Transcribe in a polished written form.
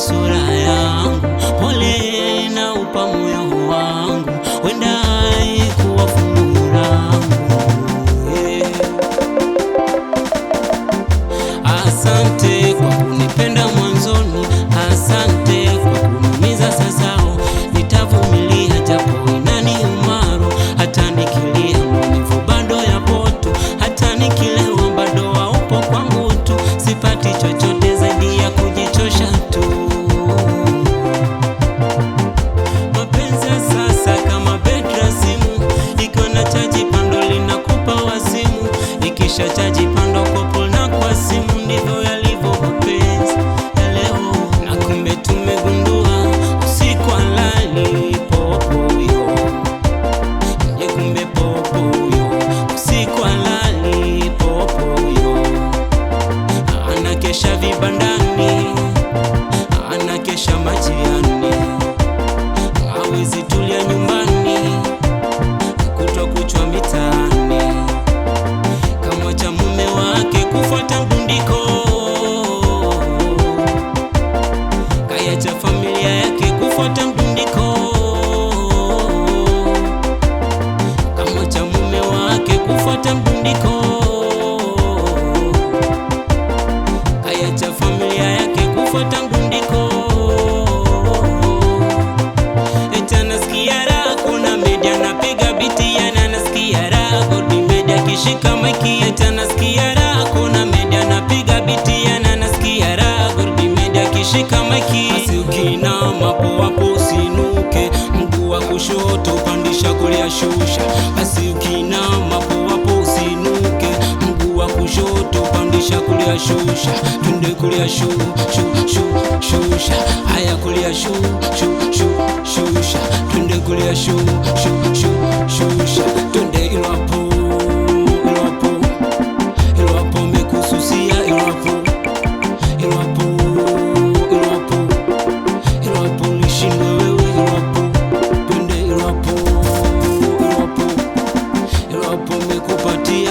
sura yangu, pole na upa moyo wangu, wenda haikuwa fungu langu. Asante kwa kunipenda mwanzoni, asante kwa kuniumiza sasa. Nitavumilia japo inaniuma, hata nikilia maumivu bado yapo tu, hata nikilewa bado haupo kwangu tu. Sipati chochote zaidi ya kujichosha tu. Mapenzi ya sasa kama betri ya simu, ikiwa na chaji pando linakupa wasimu, ikisha chaji pando kopo na kwa simu. Ndivyo yalivyo mapenzi ya leo, na kumbe tumegundua usiku halali popo huyo. Je, kumbe popo huyo usiku halali popo huyo. Anakesha vibandani, anakesha majiani, hawezi tulia nyumbani, kutwa kuchwa mitaani. Kama cha mume wake kufuata mdundiko, kaya cha familia yake kufuata mdundiko. Kama cha mume wake kufuata mdundiko, kaya cha familia yake kufuata mdundiko. Eti nasikia raha kuna media napiga biti, yana nasikia raha Gold Media kishika maiki. Eti nasikia raha kuna media napiga biti, yana nasikia raha Gold Media kishika maiki. Basi ukinama hapo hapo usinuke, mguu wa kushoto pandisha kulia shusha. Basi ukinama hapo hapo usinuke, mguu wa kushoto pandisha kulia shusha. Twende kulia shu shu shu shusha, haya kulia shu shu shu shusha. Twende kulia shu shu shu shusha. Twende ilo hapo, ilo hapo, ilo hapo mekususia, ilo hapo, ilo hapo, ilo hapo, ilo hapo nishindwe wewe, ilo hapo. Twende ilo hapo, ilo hapo, ilo hapo mekupatia